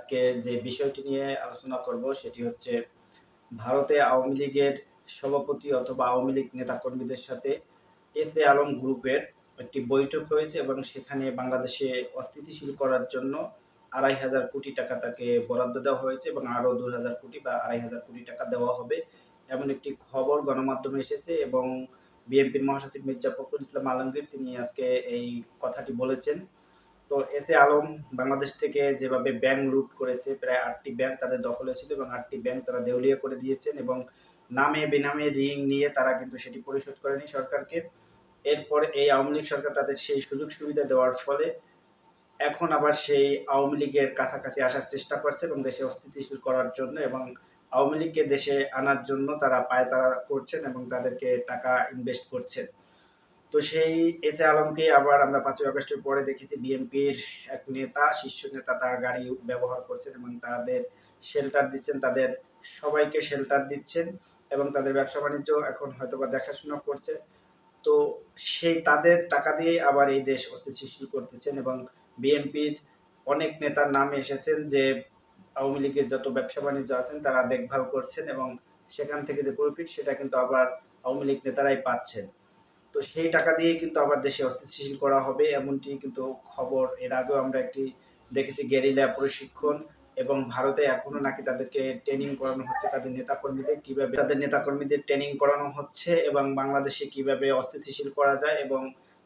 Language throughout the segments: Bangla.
আজকে যে বিষয়টি নিয়ে আলোচনা করব সেটি হচ্ছে ভারতে আওয়ামী লীগের সভাপতি অথবা আওয়ামী লীগ নেতাকর্মীদের সাথে এস এ আলম গ্রুপের একটি বৈঠক হয়েছে এবং সেখানে বাংলাদেশে অস্থিতিশীল করার জন্য ২,৫০০ কোটি টাকা তাকে বরাদ্দ দেওয়া হয়েছে এবং আরো ২,০০০ কোটি বা ২,৫০০ কোটি টাকা দেওয়া হবে এমন একটি খবর গণমাধ্যমে এসেছে এবং বিএনপির মহাসচিব মির্জা ফখরুল ইসলাম আলমগীর তিনি আজকে এই কথাটি বলেছেন। তো এস এ আলম বাংলাদেশ থেকে যেভাবে ব্যাংক লুট করেছে, প্রায় ৮টি ব্যাংক তাদের দখলে ছিল এবং ৮টি ব্যাংক তারা দেউলিয়া করে দিয়েছেন এবং নামে বেনামে ঋণ নিয়ে তারা কিন্তু সেটি পরিশোধ করেনি সরকারকে। এরপরে এই আওয়ামী লীগ সরকার তাদের সেই সুযোগ সুবিধা দেওয়ার ফলে এখন আবার সেই আওয়ামী লীগের কাছাকাছি আসার চেষ্টা করছে এবং দেশে অস্থিতিশীল করার জন্য এবং আওয়ামী লীগকে দেশে আনার জন্য তারা পায়তারা করছেন এবং তাদেরকে টাকা ইনভেস্ট করছেন। তো সেই এস এ আলমকে আবার আমরা ৫ই আগস্টের পরে দেখেছি বিএনপির এক নেতা, শীর্ষ নেতা তার গাড়ি ব্যবহার করছেন এবং তাদের শেল্টার দিচ্ছেন, তাদের সবাইকে শেল্টার দিচ্ছেন এবং তাদের ব্যবসা বাণিজ্য এখন হয়তোবা দেখাশোনা করছে। তো সেই তাদের টাকা দিয়ে আবার এই দেশ অস্থিতিশীল করতেছেন এবং বিএনপির অনেক নেতার নাম এসেছেন যে আওয়ামী লীগের যত ব্যবসা বাণিজ্য আছেন তারা দেখভাল করছেন এবং সেখান থেকে যে প্রফিট সেটা কিন্তু আবার আওয়ামী লীগ নেতারাই পাচ্ছেন। তো সেই টাকা দিয়ে কিন্তু আবার দেশে অস্থিতিশীল করা হবে এমনটি কিন্তু খবর। এর আগেও আমরা একটি দেখেছি গেরিলা প্রশিক্ষণ এবং ভারতে এখনো নাকি তাদেরকে ট্রেনিং করানো হচ্ছে, তাদের নেতাকর্মীদের কিভাবে তাদের নেতাকর্মীদের ট্রেনিং করানো হচ্ছে এবং বাংলাদেশে কিভাবে অস্থিতিশীল করা যায় এবং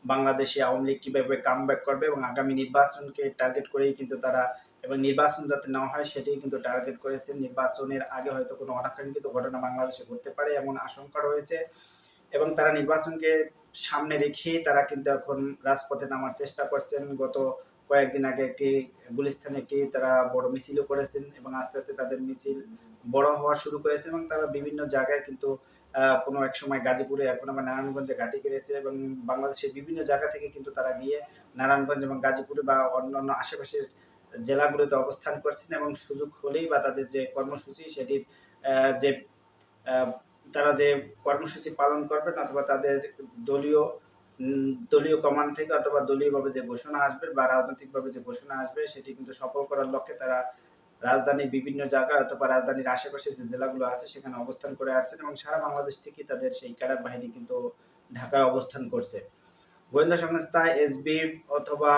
বাংলাদেশে আওয়ামী লীগ কিভাবে কামব্যাক করবে এবং আগামী নির্বাচনকে টার্গেট করেই কিন্তু তারা এবং নির্বাচন যাতে নেওয়া হয় সেটাই কিন্তু টার্গেট করেছেন। নির্বাচনের আগে হয়তো কোনো অনাকাঙ্ক্ষিত ঘটনা বাংলাদেশে ঘটতে পারে এমন আশঙ্কা রয়েছে এবং তারা নির্বাচনকে সামনে রেখেই তারা কিন্তু এখন রাজপথে নামার চেষ্টা করছেন। গত কয়েকদিন আগে একটি গুলিস্তানে একটি তারা বড় মিছিলও করেছেন এবং আস্তে আস্তে তাদের মিছিল বড় হওয়া শুরু করেছে এবং তারা বিভিন্ন জায়গায় কিন্তু কোনো এক সময় গাজীপুরে এখন আবার নারায়ণগঞ্জে ঘাঁটি গেড়েছে এবং বাংলাদেশের বিভিন্ন জায়গা থেকে কিন্তু তারা গিয়ে নারায়ণগঞ্জ এবং গাজীপুরে বা অন্যান্য আশেপাশের জেলাগুলোতে অবস্থান করছেন এবং সুযোগ হলেই বা তাদের যে কর্মসূচি সেটির যে তারা যে কর্মসূচি পালন করবেন অথবা তাদের দলীয় দলীয় কমান্ড থেকে অথবা দলীয়ভাবে যে ঘোষণা আসবে বা রাজনৈতিকভাবে যে ঘোষণা আসবে সেটি কিন্তু সফল করার লক্ষ্যে তারা রাজধানীর বিভিন্ন জায়গায় অথবা রাজধানীর আশেপাশে যে জেলাগুলো আছে সেখানে অবস্থান করে আসছেন এবং সারা বাংলাদেশ থেকে তাদের সেই ক্যাডার বাহিনী কিন্তু ঢাকায় অবস্থান করছে। গোয়েন্দা সংস্থা এসবি অথবা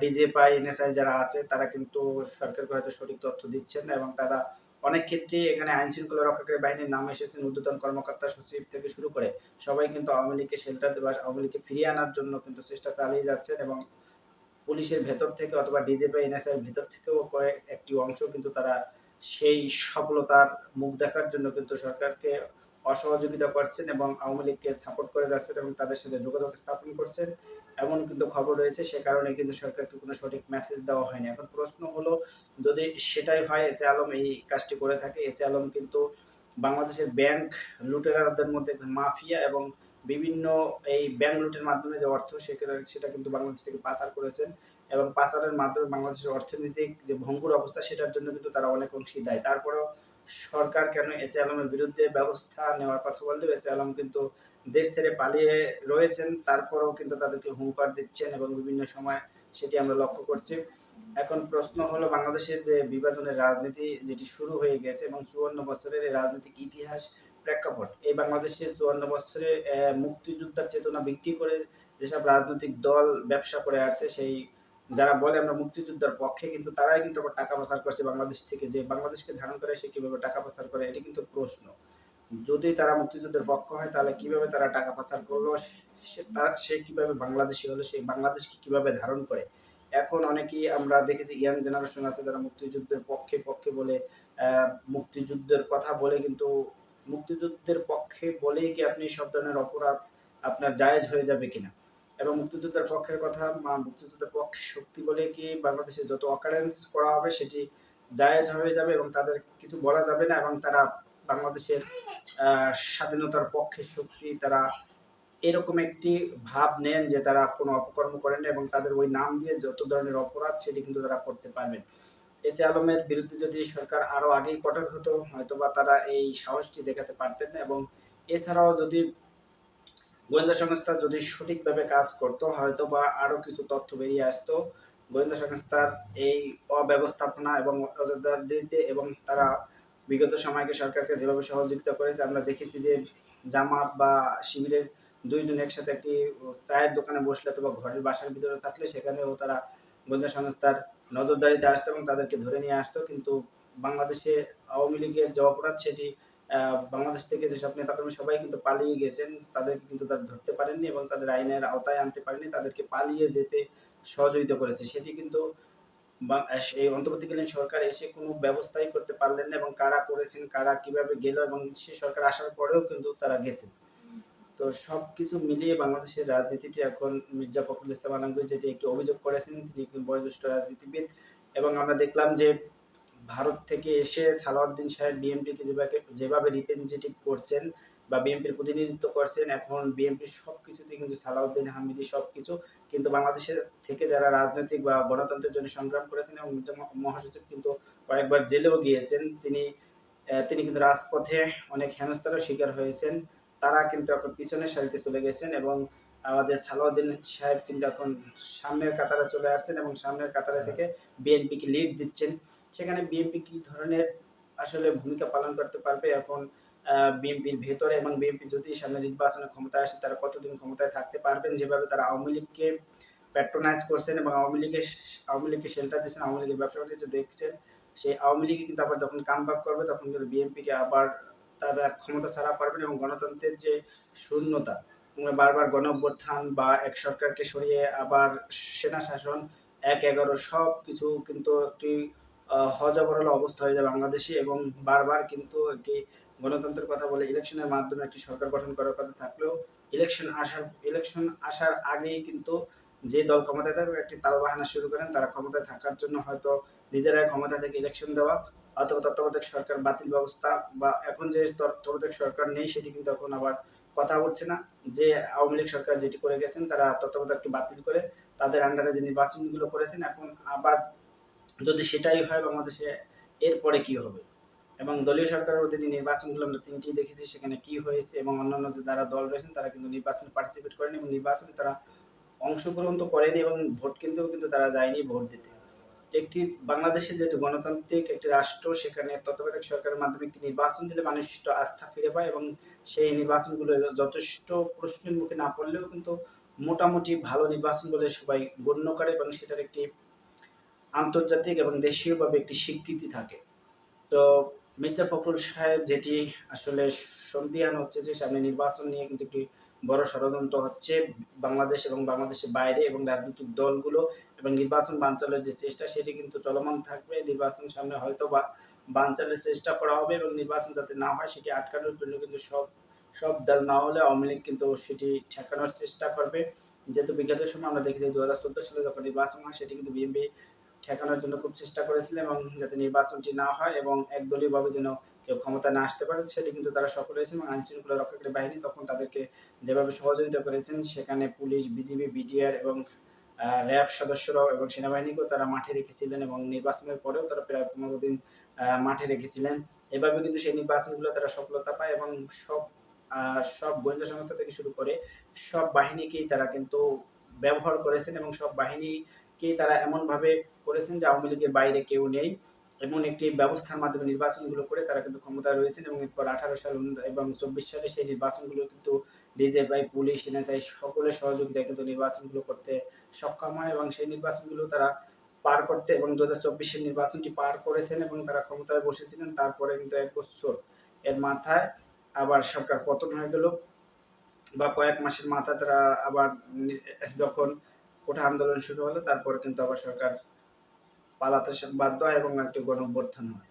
ডিজিএফআই এনএসআই যারা আছে তারা কিন্তু সরকারকে হয়তো সঠিক তথ্য দিচ্ছেন না এবং তারা অনেক ক্ষেত্রেই এখানে আইন শৃঙ্খলা রক্ষাকারী বাহিনীর নাম এসেছেন ঊর্ধ্বতন কর্মকর্তা সচিব থেকে শুরু করে সবাই কিন্তু আওয়ামী লীগকে শেল্টার দেওয়া আওয়ামী লীগকে ফিরিয়ে আনার জন্য কিন্তু চেষ্টা চালিয়ে যাচ্ছেন এবং পুলিশের ভেতর থেকে অথবা ডিজিএফআই এনএসআই এর ভেতর থেকেও কয়েক একটি অংশ কিন্তু তারা সেই সফলতার মুখ দেখার জন্য কিন্তু সরকারকে অসহযোগিতা করছেন এবং আওয়ামী লীগকে সাপোর্ট করে যাচ্ছেন এবং তাদের সাথে যোগাযোগ স্থাপন করছেন এমন কিন্তু খবর রয়েছে। সে কারণে কিন্তু সরকারকে কোনো সঠিক মেসেজ দেওয়া হয়নি। এখন প্রশ্ন হলো যদি সেটাই হয় এস এ আলম এই কাজটি করে থাকে, এস এ আলম কিন্তু বাংলাদেশের ব্যাংক লুটেরাদের মধ্যে মাফিয়া এবং বিভিন্ন এই ব্যাংক লুটের মাধ্যমে যে অর্থ সেটা কিন্তু বাংলাদেশ থেকে পাচার করেছেন এবং পাচারের মাধ্যমে বাংলাদেশের অর্থনৈতিক যে ভঙ্গুর অবস্থা সেটার জন্য কিন্তু তারা অনেক অংশই দায়ী। তারপরেও সরকার কেন এস এ আলমের বিরুদ্ধে ব্যবস্থা নেওয়ার কথা বললেও এস এ আলম কিন্তু দেশ ছেড়ে পালিয়ে রয়েছেন, তারপরেও কিন্তু তাদেরকে হুঙ্কার দিচ্ছেন এবং বিভিন্ন সময় সেটি আমরা লক্ষ্য করছি। এখন প্রশ্ন হলো বাংলাদেশের যে বিভাজনের রাজনীতি যেটি শুরু হয়ে গেছে এবং ৫৪ বছরের এই রাজনৈতিক ইতিহাস প্রেক্ষাপট এই বাংলাদেশের ৫৪ বছরে মুক্তিযোদ্ধার চেতনা বিক্রি করে যেসব রাজনৈতিক দল ব্যবসা করে আসছে সেই যারা বলে আমরা মুক্তিযোদ্ধার পক্ষে কিন্তু তারাই কিন্তু আবার টাকা পাচার করছে বাংলাদেশ থেকে, যে বাংলাদেশকে ধারণ করে সে কিভাবে টাকা পাচার করে এটি কিন্তু প্রশ্ন। যদি তারা মুক্তিযুদ্ধের পক্ষ হয় তাহলে কিভাবে তারা টাকা পাচার করলো, সে কিভাবে বাংলাদেশী হলো, সেই বাংলাদেশকে কিভাবে ধারণ করে। এখন অনেকেই আমরা দেখেছি ইয়াং জেনারেশন আছে যারা মুক্তিযুদ্ধের পক্ষে পক্ষে বলে মুক্তিযুদ্ধের কথা বলে কিন্তু মুক্তিযুদ্ধের পক্ষে বলেই কি আপনি সব ধরনের অপরাধ আপনার জায়েজ হয়ে যাবে কিনা এবং মুক্তিযুদ্ধের পক্ষের কথা মুক্তিযুদ্ধের পক্ষে শক্তি বলে কি বাংলাদেশে যত অকারেন্স করা হবে সেটি জায়েজ হয়ে যাবে এবং তাদের কিছু বলা যাবে না এবং তারা বাংলাদেশের স্বাধীনতার পক্ষে শক্তি তারা এরকম একটি ভাব নেন যে তারা কোনো অপকর্ম করেন না এবং তাদের ওই নাম দিয়ে যত ধরনের অপরাধ সেটি কিন্তু তারা করতে পারবেন। এস এ আলমের বিরুদ্ধে যদি সরকার আরো আগেই কঠোর হতো হয়তোবা তারা এই সাহসটি দেখাতে পারতেন না এবং এছাড়াও যদি গোয়েন্দা সংস্থা যদি সঠিকভাবে কাজ করতো হয়তোবা আরো কিছু তথ্য বেরিয়ে আসতো গোয়েন্দা সংস্থার এই অব্যবস্থাপনা এবং অজদারিতে এবং তারা বিগত সময়কে সরকারকে যেভাবে সহযোগিতা করেছে, আমরা দেখেছি যে জামাত বা শিবিরের ২ জন একসাথে একটি চায়ের দোকানে বসলে অথবা ঘরের বাসার ভিতরে থাকলে সেখানেও তারা গোয়েন্দা সংস্থার নজরদারিতে আসতো এবং তাদেরকে ধরে নিয়ে আসতো। কিন্তু বাংলাদেশে আওয়ামী লীগের যে অপরাধ সেটি বাংলাদেশ থেকে যেসব নেতাকর্মী সবাই কিন্তু পালিয়ে গেছেন, তাদেরকে কিন্তু তারা ধরতে পারেননি এবং তাদের আইনের আওতায় আনতে পারেনি, তাদেরকে পালিয়ে যেতে সহযোগিতা করেছে। সেটি কিন্তু এই অন্তর্বর্তীকালীন সরকার এসে কোনো ব্যবস্থাই করতে পারলেন না এবং কারা করেছেন, কারা কিভাবে গেল এবং সেই সরকার আসার পরেও কিন্তু তারা গেছে। তো সবকিছু মিলিয়ে বাংলাদেশের রাজনীতিটি এখন মির্জা ফখরুল ইসলাম আলমগীর যেটি একটি অভিযোগ করেছেন, তিনি একজন বয়োজ্যেষ্ঠ রাজনীতিবিদ এবং আমরা দেখলাম যে ভারত থেকে এসে সালাউদ্দিন সাহেব বিএনপিকে যেভাবে রিপ্রেজেন্টেটিভ করছেন বা বিএনপির প্রতিনিধিত্ব করছেন, এখন বিএনপির সবকিছুতেই কিন্তু সালাউদ্দিন হামিদি সবকিছু, কিন্তু বাংলাদেশের থেকে যারা রাজনৈতিক বা গণতন্ত্রের জন্য সংগ্রাম করেছেন এবং মির্জা মহাসচিব কিন্তু কয়েকবার জেলেও গিয়েছেন, তিনি কিন্তু রাজপথে অনেক হেনস্থারও শিকার হয়েছেন। তারা কিন্তু এখন পিছনের সারিতে চলে গেছেন এবং আমাদের সালাউদ্দিন সাহেব কিন্তু এখন সামনের কাতারে চলে আসছেন এবং সামনের কাতারে থেকে বিএনপিকে লিড দিচ্ছেন। সেখানে বিএনপি কি ধরনের আসলে ভূমিকা পালন করতে পারবে এখন বিএনপির ভেতরে, এবং বিএনপি যদি সামনে নির্বাচনে ক্ষমতায় আসে তারা কতদিন ক্ষমতায় থাকতে পারবেন, যেভাবে তারা আওয়ামী লীগকে প্যাট্রোনাইজ করছেন এবং আওয়ামী লীগকে শেল্টার দিচ্ছেন, আওয়ামী লীগের ব্যবসা বাণিজ্য দেখছেন, সেই আওয়ামী লীগই কিন্তু আবার যখন কামব্যাক করবে তখন কিন্তু বিএনপিকে আবার তারা ক্ষমতা ছাড়া পারবেন এবং গণতন্ত্রের যে শূন্যতা, বারবার গণ অভ্যুত্থান বা এক সরকারকে সরিয়ে আবার সেনা শাসন ১-১১ সব কিছু কিন্তু একটি হযবরল অবস্থা হয়ে যাবে বাংলাদেশে এবং বারবার কিন্তু একটি গণতন্ত্রের কথা বলে ইলেকশনের মাধ্যমে একটি সরকার গঠন করার কথা থাকলেও ইলেকশন আসার আগেই কিন্তু যে দল ক্ষমতায় থাকবে একটি তালবাহানা শুরু করেন, তারা ক্ষমতায় থাকার জন্য হয়তো নিজেরাই ক্ষমতা থেকে ইলেকশন দেওয়া অথবা তত্ত্বাবধায়ক সরকার বাতিল ব্যবস্থা, বা এখন যে তত্ত্বাবধায়ক সরকার নেই সেটি কিন্তু এখন আবার কথা উঠছে না, যে আওয়ামী লীগ সরকার যেটি করে গেছেন তারা তত্ত্বাবধায়ককে বাতিল করে তাদের আন্ডারে যে নির্বাচনগুলো করেছেন এখন আবার যদি সেটাই হয় বাংলাদেশে এরপরে কি হবে, এবং দলীয় সরকারের অধীনে নির্বাচনগুলো আমরা ৩টি দেখেছি সেখানে কি হয়েছে, এবং অন্যান্য যে যারা দল রয়েছেন তারা কিন্তু নির্বাচনে পার্টিসিপেট করেনি এবং নির্বাচনে তারা অংশগ্রহণ তো করেনি এবং ভোট কেন্দ্রেও কিন্তু তারা যায়নি ভোট দিতে। একটি বাংলাদেশে যেহেতু গণতান্ত্রিক একটি রাষ্ট্র, সেখানে তত্ত্বাবধায়ক সরকারের মাধ্যমে একটি নির্বাচন দিলে মানুষ আস্থা ফিরে পায় এবং সেই নির্বাচনগুলো যথেষ্ট প্রশ্নের মুখে না পড়লেও কিন্তু মোটামুটি ভালো নির্বাচন বলে সবাই গণ্য করে এবং সেটার একটি আন্তর্জাতিক এবং দেশীয়ভাবে একটি স্বীকৃতি থাকে। তো মির্জা ফখরুল সাহেব যেটি আসলে সন্দিহান হচ্ছে যে সামনে নির্বাচন নিয়ে কিন্তু একটি বড় ষড়যন্ত্র হচ্ছে বাংলাদেশ এবং বাংলাদেশের বাইরে, এবং রাজনৈতিক দলগুলো এবং নির্বাচন বানচালের যে চেষ্টা সেটি কিন্তু চলমান থাকবে। নির্বাচন সামনে হয়তো বা বানচালের চেষ্টা করা হবে এবং নির্বাচন যাতে না হয় সেটি আটকানোর জন্য কিন্তু সব দল না হলে আওয়ামী লীগ কিন্তু সেটি ঠেকানোর চেষ্টা করবে। যেহেতু বিগত সময় আমরা দেখেছি ২০১৪ সালে যখন নির্বাচন হয় সেটি কিন্তু বিএনপি ঠেকানোর জন্য খুব চেষ্টা করেছিলেন এবং যাতে নির্বাচনটি না হয় এবং একদলীয়ভাবে যেন কেউ ক্ষমতায় না আসতে পারে সেটি কিন্তু তারা সফল হয়েছেন, এবং আইনশৃঙ্খলা রক্ষাকারী বাহিনী তখন তাদেরকে যেভাবে সহযোগিতা করেছেন, সেখানে পুলিশ, বিজিবি, বিডিআর এবং র্যাব সদস্যরাও এবং সেনাবাহিনীকেও তারা মাঠে রেখেছিলেন এবং নির্বাচনের পরেও তারা প্রায় ১৫ দিন মাঠে রেখেছিলেন। এভাবে কিন্তু সেই নির্বাচনগুলো তারা সফলতা পায় এবং সব গোয়েন্দা সংস্থা থেকে শুরু করে সব বাহিনীকেই তারা কিন্তু ব্যবহার করেছেন এবং সব বাহিনীকেই তারা এমনভাবে করেছেন যে আওয়ামী লীগের বাইরে কেউ নেই, এমন একটি ব্যবস্থার মাধ্যমে নির্বাচনগুলো করে তারা কিন্তু ক্ষমতায় রয়েছেন এবং এরপর ১৮ সাল এবং ২৪ সালে সেই নির্বাচনগুলো কিন্তু ডিজিএফআই, পুলিশ, এনএসআই সকলের সহযোগিতায় কিন্তু নির্বাচনগুলো করতে সক্ষম হয় এবং সেই নির্বাচনগুলো তারা পার করতে এবং ২০২৪ এর নির্বাচনটি পার করেছেন এবং তারা ক্ষমতায় বসেছিলেন। তারপরে কিন্তু ১ বছর এর মাথায় আবার সরকার পতন হয়ে গেল, বা কয়েক মাসের মাথায় তারা আবার যখন কোঠা আন্দোলন শুরু হলো তারপরে কিন্তু আবার সরকার পালাতে বাধ্য হয় এবং একটি গণঅভ্যুত্থান হয়।